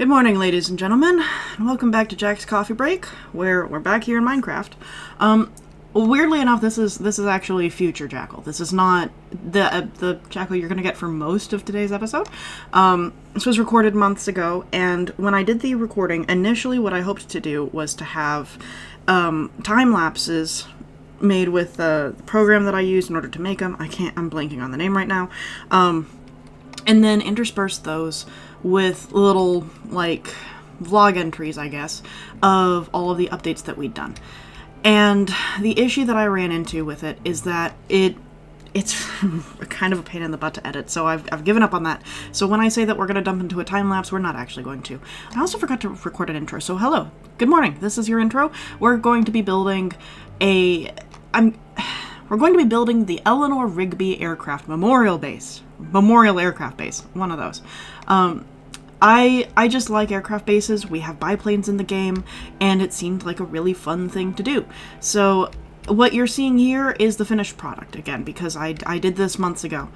Good morning, ladies and gentlemen, and welcome back to Jack's Coffee Break, where we're back here in Minecraft. Weirdly enough, this is actually future Jackal. This is not the Jackal you're going to get for most of today's episode. This was recorded months ago, and when I did the recording, initially what I hoped to do was to have time lapses made with the program that I used in order to make them. I'm blanking on the name right now. And then intersperse those with little, like, vlog entries, I guess, of all of the updates that we'd done. And the issue that I ran into with it is that it's kind of a pain in the butt to edit, so I've given up on that. So when I say that we're going to dump into a time-lapse, we're not actually going to. I also forgot to record an intro, so hello, good morning, this is your intro. We're going to be building the Eleanor Rigby aircraft memorial aircraft base, one of those. I just like aircraft bases. We have biplanes in the game, and it seemed like a really fun thing to do. So what you're seeing here is the finished product, again, because I did this months ago.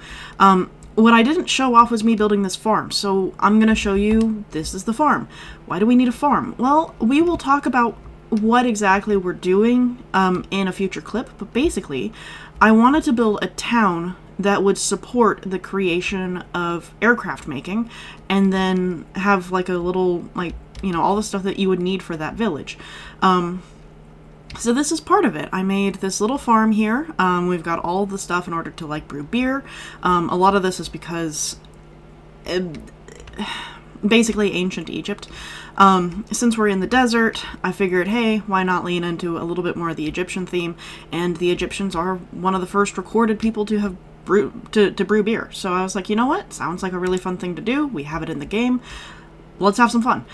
What I didn't show off was me building this farm, so I'm going to show you this is the farm. Why do we need a farm? Well, we will talk about what exactly we're doing in a future clip, but basically, I wanted to build a town that would support the creation of aircraft making, and then have like a little, like, you know, all the stuff that you would need for that village. So this is part of it. I made this little farm here. We've got all the stuff in order to, like, brew beer. A lot of this is because basically ancient Egypt. Since we're in the desert, I figured, hey, why not lean into a little bit more of the Egyptian theme? And the Egyptians are one of the first recorded people to have to brew beer. So I was like, you know what? Sounds like a really fun thing to do. We have it in the game. Let's have some fun.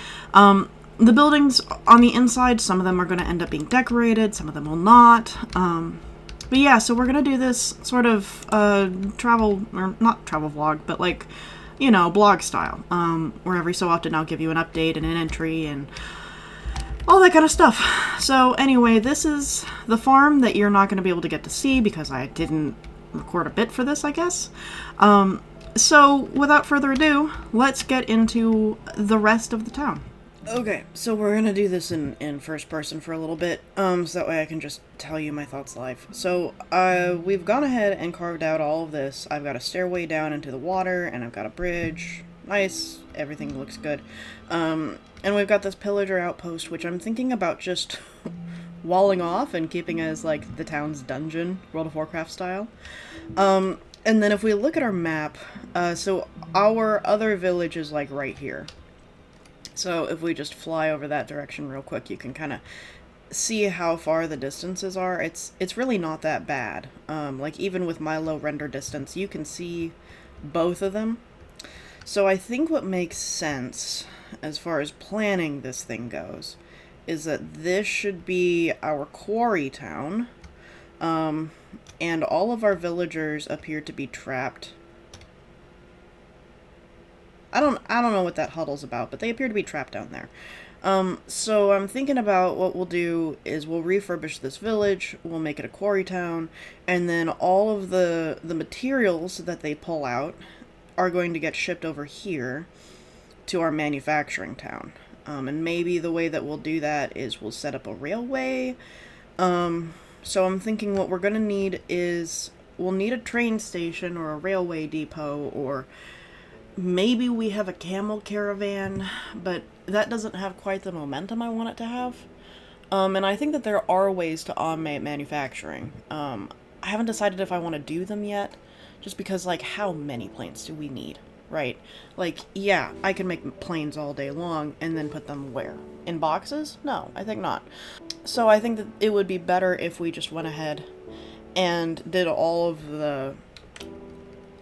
The buildings on the inside, some of them are going to end up being decorated, some of them will not. But yeah, so we're going to do this sort of travel, or not travel vlog, but like, you know, blog style, where every so often I'll give you an update and an entry and all that kind of stuff. So anyway, this is the farm that you're not going to be able to get to see because I didn't record a bit for this, I guess. So without further ado, let's get into the rest of the town. Okay, so we're gonna do this in first person for a little bit, so that way I can just tell you my thoughts live. So, we've gone ahead and carved out all of this. I've got a stairway down into the water, and I've got a bridge. Nice, everything looks good. And we've got this pillager outpost, which I'm thinking about just walling off and keeping as, like, the town's dungeon, World of Warcraft style. And then if we look at our map, so our other village is, like, right here. So if we just fly over that direction real quick, you can kind of see how far the distances are. It's really not that bad. Like, even with my low render distance, you can see both of them. So I think what makes sense, as far as planning this thing goes, is that this should be our quarry town, and all of our villagers appear to be trapped. I don't know what that huddle's about, but they appear to be trapped down there. So I'm thinking about what we'll do is we'll refurbish this village, we'll make it a quarry town, and then all of the materials that they pull out are going to get shipped over here to our manufacturing town. And maybe the way that we'll do that is we'll set up a railway. So I'm thinking what we're going to need is we'll need a train station or a railway depot, or maybe we have a camel caravan, but that doesn't have quite the momentum I want it to have. And I think that there are ways to automate manufacturing. I haven't decided if I want to do them yet, just because, like, how many planes do we need, right? Like, yeah, I can make planes all day long, and then put them where? In boxes? No, I think not. So I think that it would be better if we just went ahead and did all of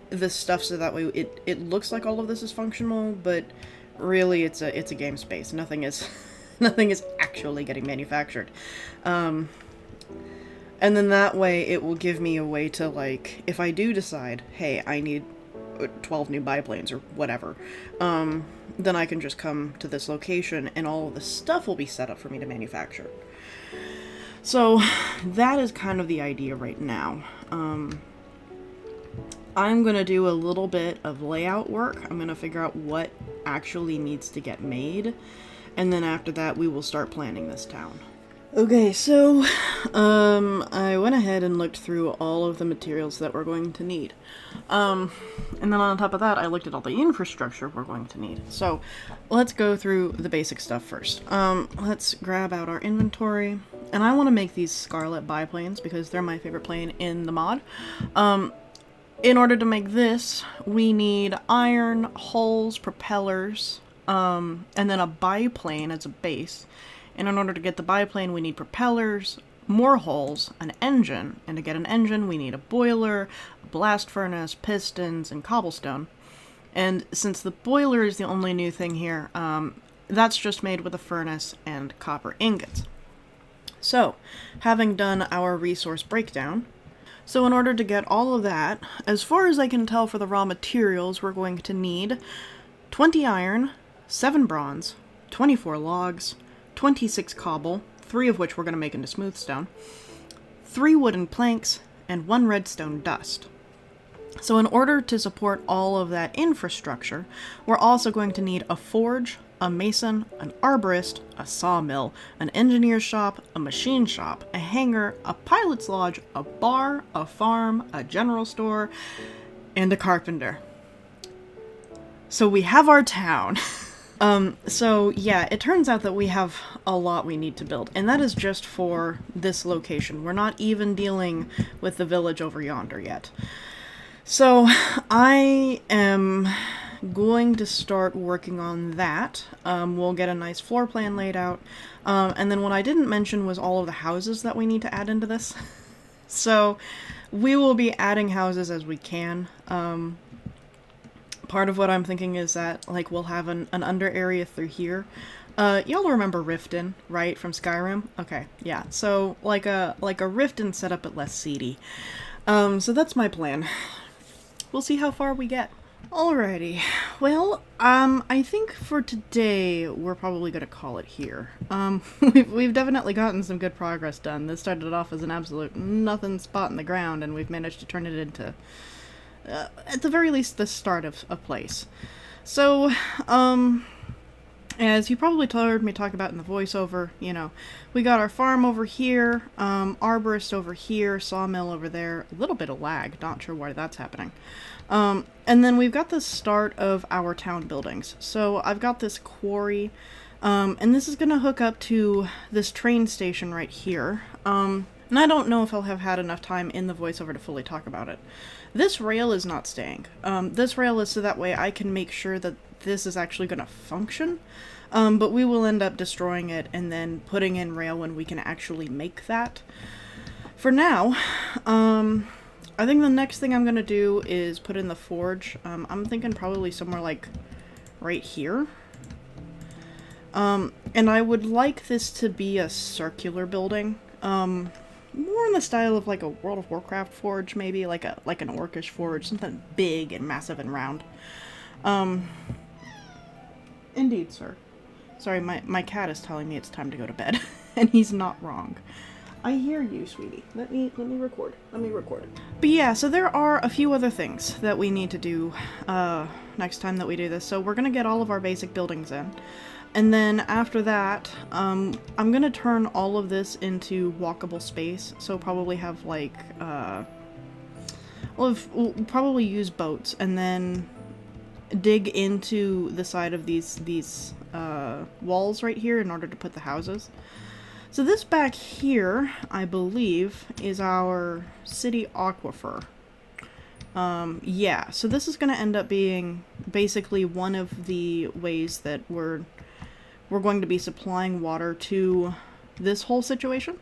this stuff so that way it looks like all of this is functional, but really it's a game space. Nothing is actually getting manufactured. And then that way it will give me a way to, like, if I do decide, hey, I need 12 new biplanes or whatever, then I can just come to this location and all of the stuff will be set up for me to manufacture. So that is kind of the idea right now. I'm going to do a little bit of layout work. I'm going to figure out what actually needs to get made. And then after that, we will start planning this town. Okay, so, I went ahead and looked through all of the materials that we're going to need. And then on top of that, I looked at all the infrastructure we're going to need. So, let's go through the basic stuff first. Let's grab out our inventory. And I want to make these scarlet biplanes because they're my favorite plane in the mod. In order to make this, we need iron, hulls, propellers, and then a biplane as a base. And in order to get the biplane, we need propellers, more hulls, an engine. And to get an engine, we need a boiler, a blast furnace, pistons, and cobblestone. And since the boiler is the only new thing here, that's just made with a furnace and copper ingots. So, having done our resource breakdown, so in order to get all of that, as far as I can tell for the raw materials, we're going to need 20 iron, 7 bronze, 24 logs, 26 cobble, 3 of which we're going to make into smooth stone, 3 wooden planks, and 1 redstone dust. So in order to support all of that infrastructure, we're also going to need a forge, a mason, an arborist, a sawmill, an engineer's shop, a machine shop, a hangar, a pilot's lodge, a bar, a farm, a general store, and a carpenter. So we have our town. So yeah, it turns out that we have a lot we need to build, and that is just for this location. We're not even dealing with the village over yonder yet. So I am going to start working on that. We'll get a nice floor plan laid out. And then what I didn't mention was all of the houses that we need to add into this. So we will be adding houses as we can. Part of what I'm thinking is that, like, we'll have an under area through here. Y'all remember Riften, right, from Skyrim? Okay, yeah. So, like a Riften setup, but less seedy. So that's my plan. We'll see how far we get. Alrighty. Well, I think for today, we're probably gonna call it here. We've definitely gotten some good progress done. This started off as an absolute nothing spot in the ground, and we've managed to turn it into at the very least, the start of a place. So, as you probably heard me talk about in the voiceover, you know, we got our farm over here, arborist over here, sawmill over there, a little bit of lag, not sure why that's happening. And then we've got the start of our town buildings. So I've got this quarry, and this is going to hook up to this train station right here. And I don't know if I'll have had enough time in the voiceover to fully talk about it. This rail is not staying. This rail is so that way I can make sure that this is actually going to function. But we will end up destroying it and then putting in rail when we can actually make that. For now, I think the next thing I'm going to do is put in the forge. I'm thinking probably somewhere like right here. And I would like this to be a circular building. More in the style of like a World of Warcraft forge, maybe like an orcish forge, something big and massive and round. Indeed, sir. Sorry, my cat is telling me it's time to go to bed, and he's not wrong. I hear you, sweetie. Let me record. But yeah, so there are a few other things that we need to do next time that we do this. So we're gonna get all of our basic buildings in. And then after that, I'm gonna turn all of this into walkable space. So probably have like, we'll probably use boats and then dig into the side of these walls right here in order to put the houses. So this back here, I believe, is our city aquifer. Yeah, so this is gonna end up being basically one of the ways that we're going to be supplying water to this whole situation.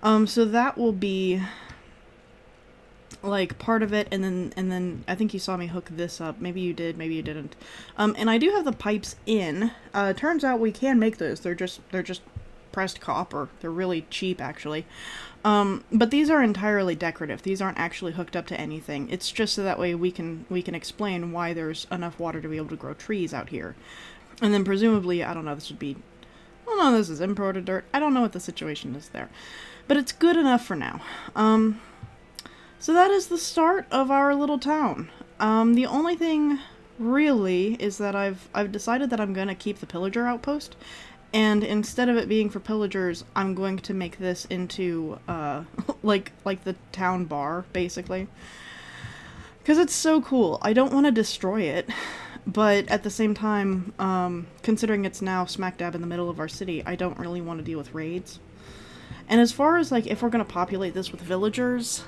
So that will be like part of it, and then I think you saw me hook this up. Maybe you did, maybe you didn't. And I do have the pipes in. Turns out we can make those. They're just pressed copper. They're really cheap, actually. But these are entirely decorative. These aren't actually hooked up to anything. It's just so that way we can explain why there's enough water to be able to grow trees out here. And then presumably, I don't know, this is imported dirt. I don't know what the situation is there. But it's good enough for now. So that is the start of our little town. The only thing really is that I've decided that I'm going to keep the pillager outpost, and instead of it being for pillagers, I'm going to make this into like the town bar, basically. Because it's so cool. I don't want to destroy it, but at the same time, considering it's now smack dab in the middle of our city, I don't really want to deal with raids. And as far as, like, if we're going to populate this with villagers,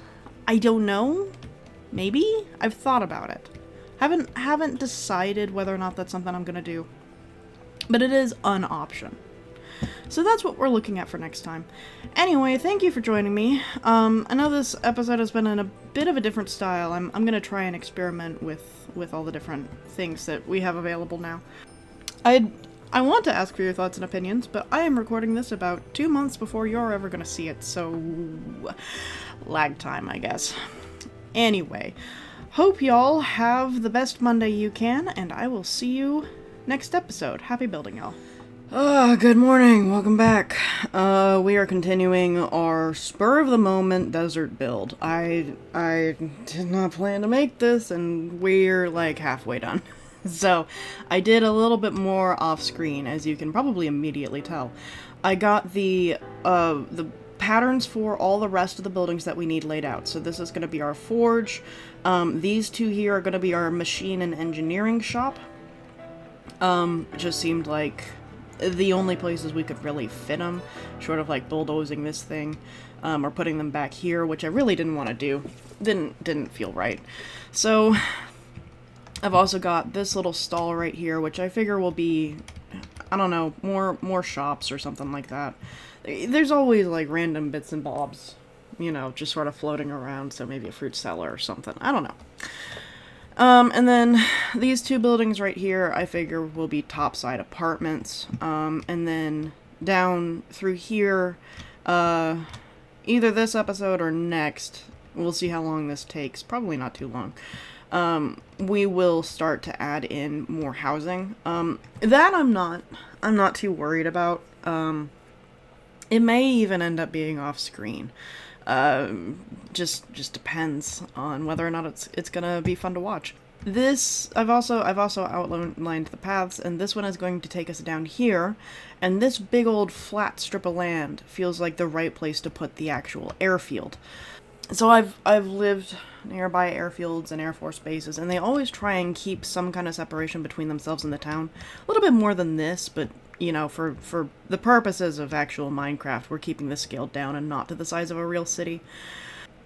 I don't know. Maybe? I've thought about it. Haven't decided whether or not that's something I'm going to do. But it is an option. So that's what we're looking at for next time. Anyway, thank you for joining me. I know this episode has been in a bit of a different style. I'm going to try and experiment with all the different things that we have available now. I want to ask for your thoughts and opinions, but I am recording this about 2 months before you're ever going to see it, so lag time, I guess. Anyway, hope y'all have the best Monday you can, and I will see you next episode. Happy building, y'all. Good morning. Welcome back. We are continuing our spur-of-the-moment desert build. I did not plan to make this, and we're, like, halfway done. So, I did a little bit more off-screen, as you can probably immediately tell. I got the patterns for all the rest of the buildings that we need laid out. So this is going to be our forge. These two here are going to be our machine and engineering shop. It just seemed like the only places we could really fit them, short of like bulldozing this thing, or putting them back here, which I really didn't want to do. Didn't feel right. So I've also got this little stall right here, which I figure will be, I don't know, more shops or something like that. There's always like random bits and bobs, you know, just sort of floating around, so maybe a fruit cellar or something. I don't know. And then these two buildings right here, I figure will be topside apartments. And then down through here, either this episode or next, we'll see how long this takes, probably not too long. We will start to add in more housing. That I'm not too worried about. It may even end up being off screen. Just depends on whether or not it's gonna be fun to watch. This, I've also outlined the paths, and this one is going to take us down here, and this big old flat strip of land feels like the right place to put the actual airfield. So I've lived nearby airfields and Air Force bases, and they always try and keep some kind of separation between themselves and the town. A little bit more than this, but, you know, for the purposes of actual Minecraft, we're keeping this scaled down and not to the size of a real city.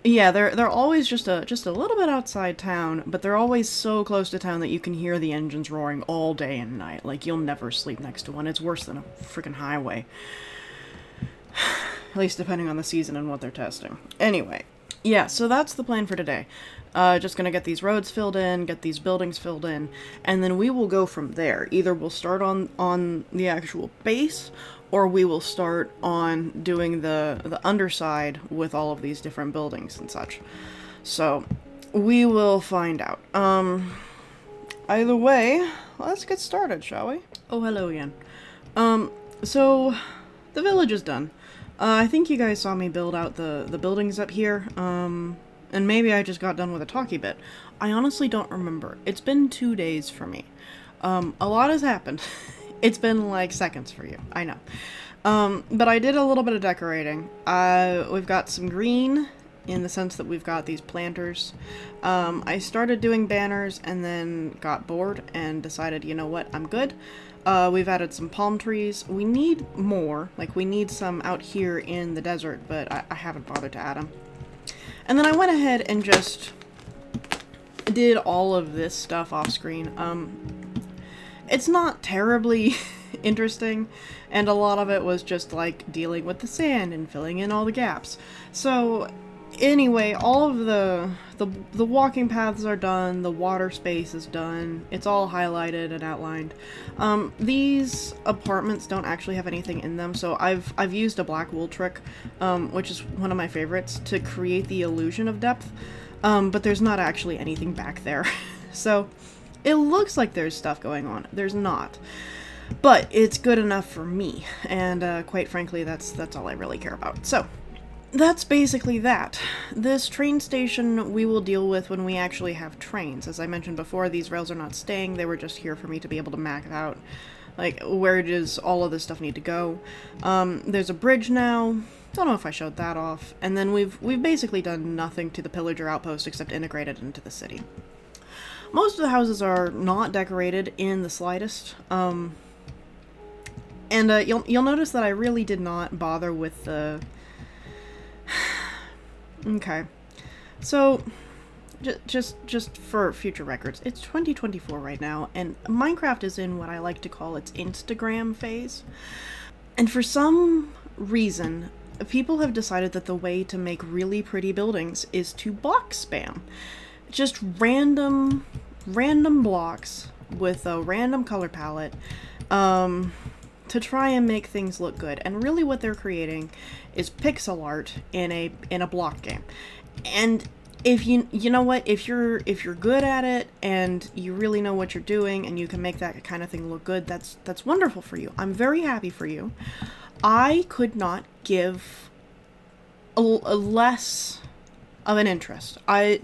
Yeah, they're always just a little bit outside town, but they're always so close to town that you can hear the engines roaring all day and night. Like, you'll never sleep next to one. It's worse than a freaking highway. At least depending on the season and what they're testing. Anyway. Yeah, so that's the plan for today. Just gonna get these roads filled in, get these buildings filled in, and then we will go from there. Either we'll start on the actual base, or we will start on doing the underside with all of these different buildings and such. So, we will find out. Either way, let's get started, shall we? Oh, hello again. So, the village is done. I think you guys saw me build out the buildings up here, and maybe I just got done with a talkie bit. I honestly don't remember. It's been 2 days for me. A lot has happened. It's been like seconds for you, I know. But I did a little bit of decorating. We've got some green, in the sense that we've got these planters. I started doing banners and then got bored and decided, you know what, I'm good. We've added some palm trees. We need more. Like, we need some out here in the desert, but I haven't bothered to add them. And then I went ahead and just did all of this stuff off screen. It's not terribly interesting, and a lot of it was just, like, dealing with the sand and filling in all the gaps. So, anyway, all of the walking paths are done, the water space is done, it's all highlighted and outlined. These apartments don't actually have anything in them, so I've used a black wool trick, which is one of my favorites, to create the illusion of depth, but there's not actually anything back there. So, it looks like there's stuff going on. There's not. But it's good enough for me, and quite frankly, that's all I really care about. So, that's basically that. This train station we will deal with when we actually have trains. As I mentioned before, these rails are not staying. They were just here for me to be able to map out, like, where does all of this stuff need to go. There's a bridge now. Don't know if I showed that off. And then we've basically done nothing to the pillager outpost except integrate it into the city. Most of the houses are not decorated in the slightest. And you'll notice that I really did not bother with the... Okay. So, just for future records, it's 2024 right now, and Minecraft is in what I like to call its Instagram phase. And for some reason, people have decided that the way to make really pretty buildings is to block spam. Just random blocks with a random color palette, to try and make things look good. And really what they're creating is pixel art in a block game. And if you know what, if you're good at it and you really know what you're doing and you can make that kind of thing look good, that's wonderful for you. I'm very happy for you. I could not give a less of an interest. Just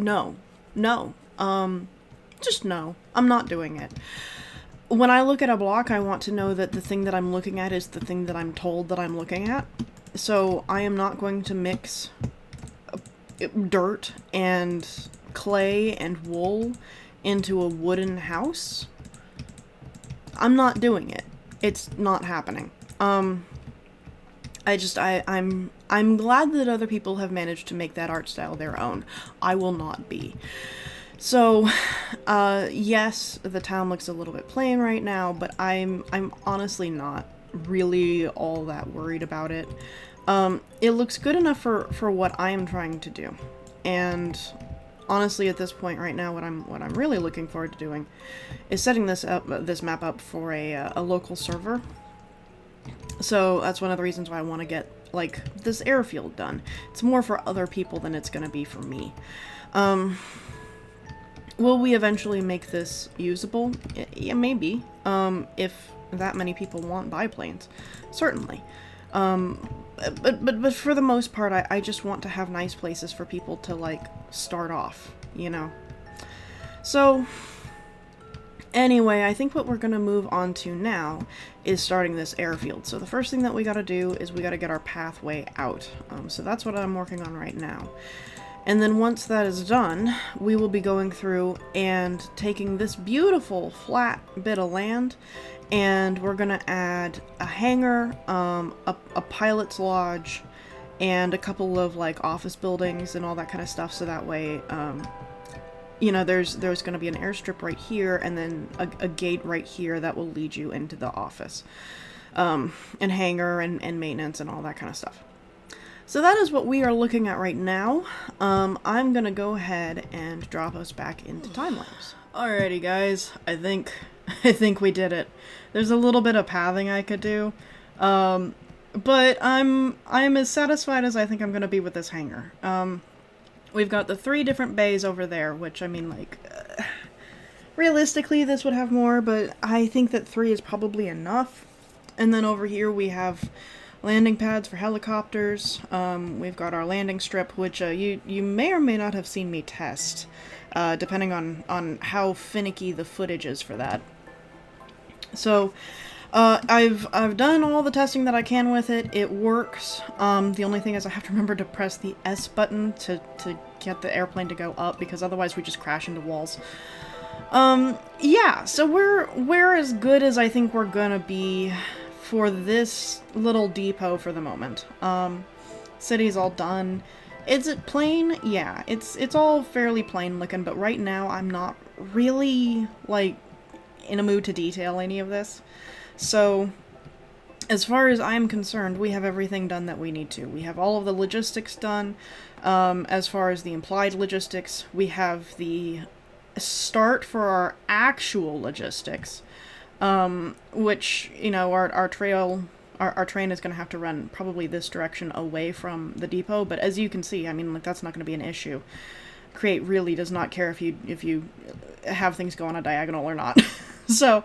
no. I'm not doing it. When I look at a block, I want to know that the thing that I'm looking at is the thing that I'm told that I'm looking at. So I am not going to mix dirt and clay and wool into a wooden house. I'm not doing it. It's not happening. I'm glad that other people have managed to make that art style their own. I will not be. So, yes, the town looks a little bit plain right now, but I'm honestly not really all that worried about it. It looks good enough for what I am trying to do. And honestly, at this point right now, what I'm really looking forward to doing is setting this map up for a local server. So that's one of the reasons why I want to get, like, this airfield done. It's more for other people than it's going to be for me. Will we eventually make this usable? Yeah, maybe. If that many people want biplanes. Certainly. But for the most part, I just want to have nice places for people to, like, start off, you know? So, anyway, I think what we're gonna move on to now is starting this airfield. So the first thing that we gotta do is we gotta get our pathway out. So that's what I'm working on right now. And then once that is done, we will be going through and taking this beautiful flat bit of land, and we're gonna add a hangar, a pilot's lodge, and a couple of, like, office buildings and all that kind of stuff, so that way, you know, there's gonna be an airstrip right here, and then a gate right here that will lead you into the office, and hangar and maintenance and all that kind of stuff. So that is what we are looking at right now. I'm gonna go ahead and drop us back into time-lapse. Alrighty guys, I think we did it. There's a little bit of pathing I could do, but I'm as satisfied as I think I'm gonna be with this hangar. We've got the 3 different bays over there, which, I mean, like, realistically this would have more, but I think that 3 is probably enough. And then over here we have landing pads for helicopters. We've got our landing strip, which you may or may not have seen me test, depending on how finicky the footage is for that. So, I've done all the testing that I can with it. It works. The only thing is I have to remember to press the S button to get the airplane to go up, because otherwise we just crash into walls. Yeah, so we're as good as I think we're gonna be for this little depot for the moment. City's all done. Is it plain? Yeah, it's all fairly plain looking, but right now I'm not really, like, in a mood to detail any of this. So, as far as I'm concerned, we have everything done that we need to. We have all of the logistics done. As far as the implied logistics, we have the start for our actual logistics. Which, you know, our train is going to have to run probably this direction away from the depot, but as you can see, I mean, like, that's not going to be an issue. Create really does not care if you have things go on a diagonal or not. So,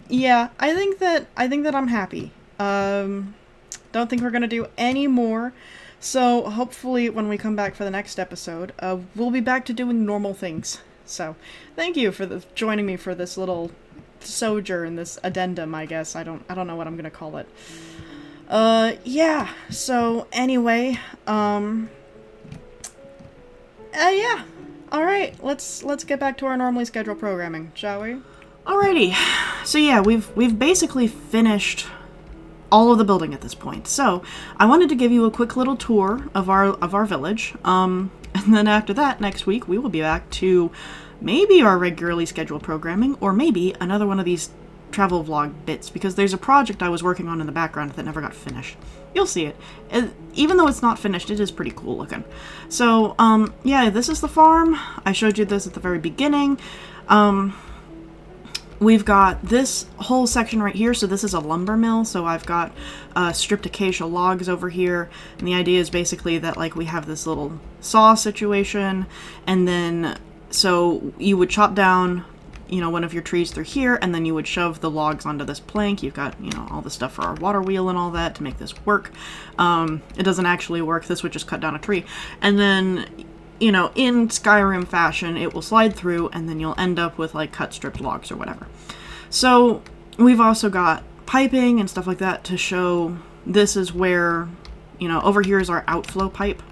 yeah, I think that I'm happy. Don't think we're going to do any more So hopefully when we come back for the next episode, we'll be back to doing normal things. So thank you for joining me for this little sojourn, this addendum, I guess. I don't know what I'm gonna call it. Yeah. So anyway, yeah. All right. Let's get back to our normally scheduled programming, shall we? Alrighty. So yeah, we've basically finished all of the building at this point. So I wanted to give you a quick little tour of our village. And then after that, next week we will be back to maybe our regularly scheduled programming, or maybe another one of these travel vlog bits, because there's a project I was working on in the background that never got finished. You'll see it. Even though it's not finished, it is pretty cool looking. So yeah, this is the farm. I showed you this at the very beginning. We've got this whole section right here, so this is a lumber mill, so I've got stripped acacia logs over here, and the idea is basically that, like, we have this little saw situation, and then, so you would chop down, you know, one of your trees through here, and then you would shove the logs onto this plank. You've got, you know, all the stuff for our water wheel and all that to make this work. It doesn't actually work. This would just cut down a tree. And then, you know, in Skyrim fashion, it will slide through, and then you'll end up with, like, cut stripped logs or whatever. So we've also got piping and stuff like that to show this is where, you know, over here is our outflow pipe,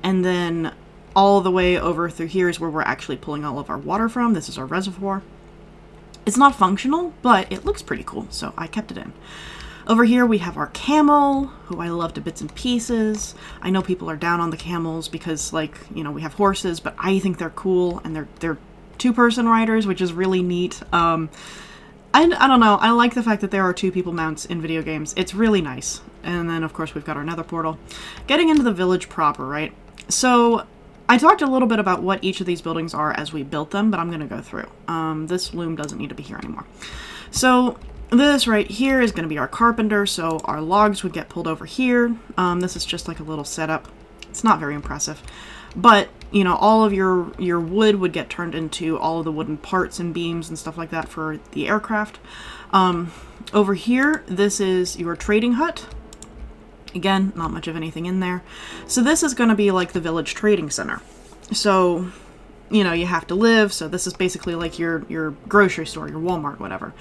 and then all the way over through here is where we're actually pulling all of our water from. This is our reservoir. It's not functional, but it looks pretty cool, so I kept it in. Over here we have our camel, who I love to bits and pieces. I know people are down on the camels because, like, you know, we have horses, but I think they're cool, and they're two-person riders, which is really neat. I don't know, I like the fact that there are two people mounts in video games. It's really nice. And then, of course, we've got our nether portal. Getting into the village proper, right? So I talked a little bit about what each of these buildings are as we built them, but I'm going to go through. This loom doesn't need to be here anymore. So this right here is going to be our carpenter, so our logs would get pulled over here. This is just like a little setup. It's not very impressive. But, you know, all of your wood would get turned into all of the wooden parts and beams and stuff like that for the aircraft. Over here, this is your trading hut. Again, not much of anything in there. So this is going to be like the village trading center. So, you know, you have to live, so this is basically like your grocery store, your Walmart, whatever.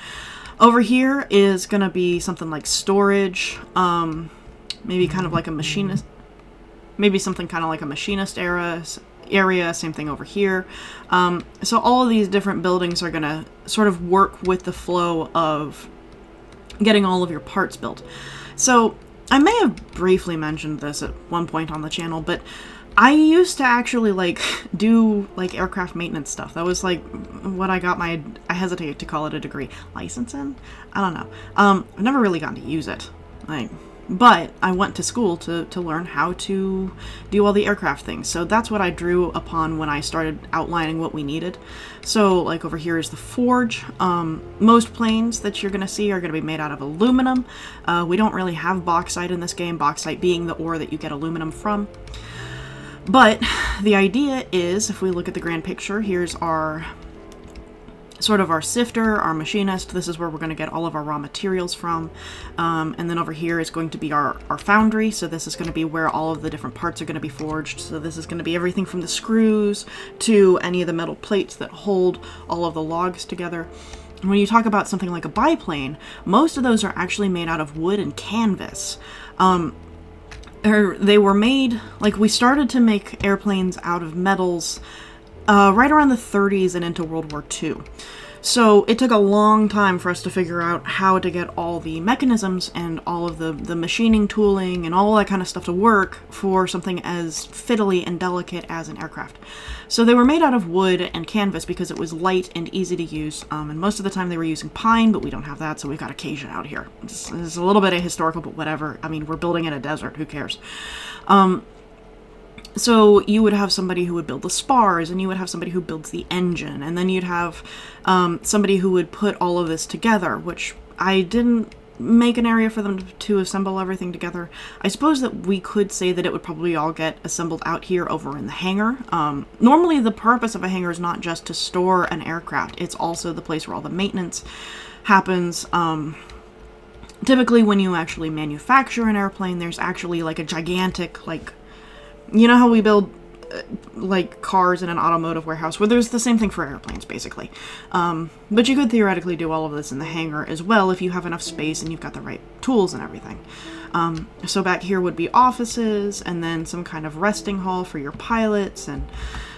Over here is going to be something like storage, maybe kind of like a machinist, maybe something kind of like a machinist area, same thing over here. So all of these different buildings are going to sort of work with the flow of getting all of your parts built. So I may have briefly mentioned this at one point on the channel, but I used to actually, like, do, like, aircraft maintenance stuff. That was, like, what I got my, I hesitate to call it a degree, license in? I don't know. I've never really gotten to use it. Like, but I went to school to learn how to do all the aircraft things. So that's what I drew upon when I started outlining what we needed. So, like, over here is the forge. Most planes that you're going to see are going to be made out of aluminum. We don't really have bauxite in this game, bauxite being the ore that you get aluminum from. But the idea is, if we look at the grand picture, here's our sort of our sifter, our machinist. This is where we're going to get all of our raw materials from. And then over here is going to be our foundry. So this is going to be where all of the different parts are going to be forged. So this is going to be everything from the screws to any of the metal plates that hold all of the logs together. And when you talk about something like a biplane, most of those are actually made out of wood and canvas. They were made, like, we started to make airplanes out of metals right around the 30s and into World War II. So it took a long time for us to figure out how to get all the mechanisms and all of the machining tooling and all that kind of stuff to work for something as fiddly and delicate as an aircraft. So they were made out of wood and canvas because it was light and easy to use, and most of the time they were using pine, but we don't have that, so we've got acacia out here. It's a little bit ahistorical, but whatever. I mean, we're building in a desert, who cares? So you would have somebody who would build the spars, and you would have somebody who builds the engine, and then you'd have somebody who would put all of this together, which I didn't make an area for them to assemble everything together. I suppose that we could say that it would probably all get assembled out here over in the hangar. Normally the purpose of a hangar is not just to store an aircraft, it's also the place where all the maintenance happens. Typically when you actually manufacture an airplane, there's actually like a gigantic, like, you know how we build like cars in an automotive warehouse, where there's the same thing for airplanes, basically. But you could theoretically do all of this in the hangar as well if you have enough space and you've got the right tools and everything. So back here would be offices, and then some kind of resting hall for your pilots, and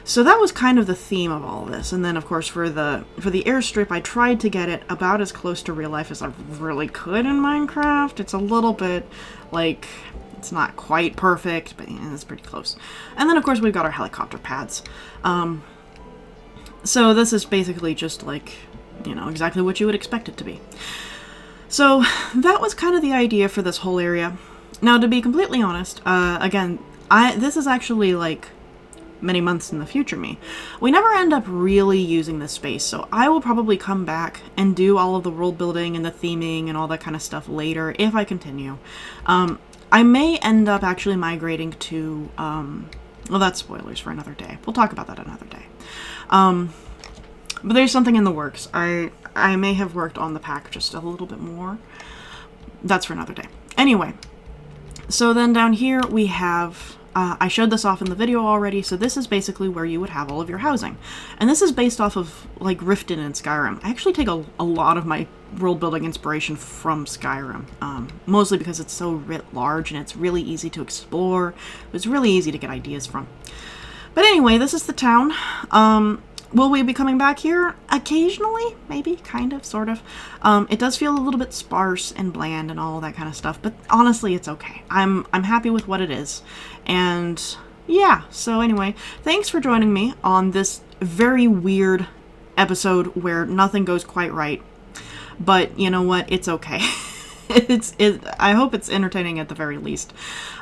so that was kind of the theme of all of this. And then, of course, for the airstrip, I tried to get it about as close to real life as I really could in Minecraft. It's a little bit, like, it's not quite perfect, but yeah, it's pretty close. And then, of course, we've got our helicopter pads. So this is basically just, like, you know, exactly what you would expect it to be. So that was kind of the idea for this whole area. Now, to be completely honest, again, this is actually, like, many months in the future me. We never end up really using this space, so I will probably come back and do all of the world building and the theming and all that kind of stuff later if I continue. I may end up actually migrating to, well, that's spoilers for another day. We'll talk about that another day. But there's something in the works. I may have worked on the pack just a little bit more. That's for another day. Anyway, so then down here we have, I showed this off in the video already, so this is basically where you would have all of your housing. And this is based off of, like, Riften and Skyrim. I actually take a lot of my world building inspiration from Skyrim, mostly because it's so writ large and it's really easy to explore. It's really easy to get ideas from. But anyway, this is the town. Will we be coming back here? Occasionally, maybe, kind of, sort of. It does feel a little bit sparse and bland and all that kind of stuff, but honestly, it's okay. I'm happy with what it is. And yeah, so anyway, thanks for joining me on this very weird episode where nothing goes quite right. But you know what? It's okay. I hope it's entertaining at the very least.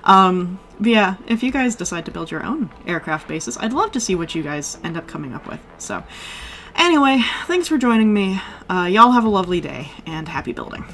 But yeah, if you guys decide to build your own aircraft bases, I'd love to see what you guys end up coming up with. So anyway, thanks for joining me. Y'all have a lovely day, and happy building.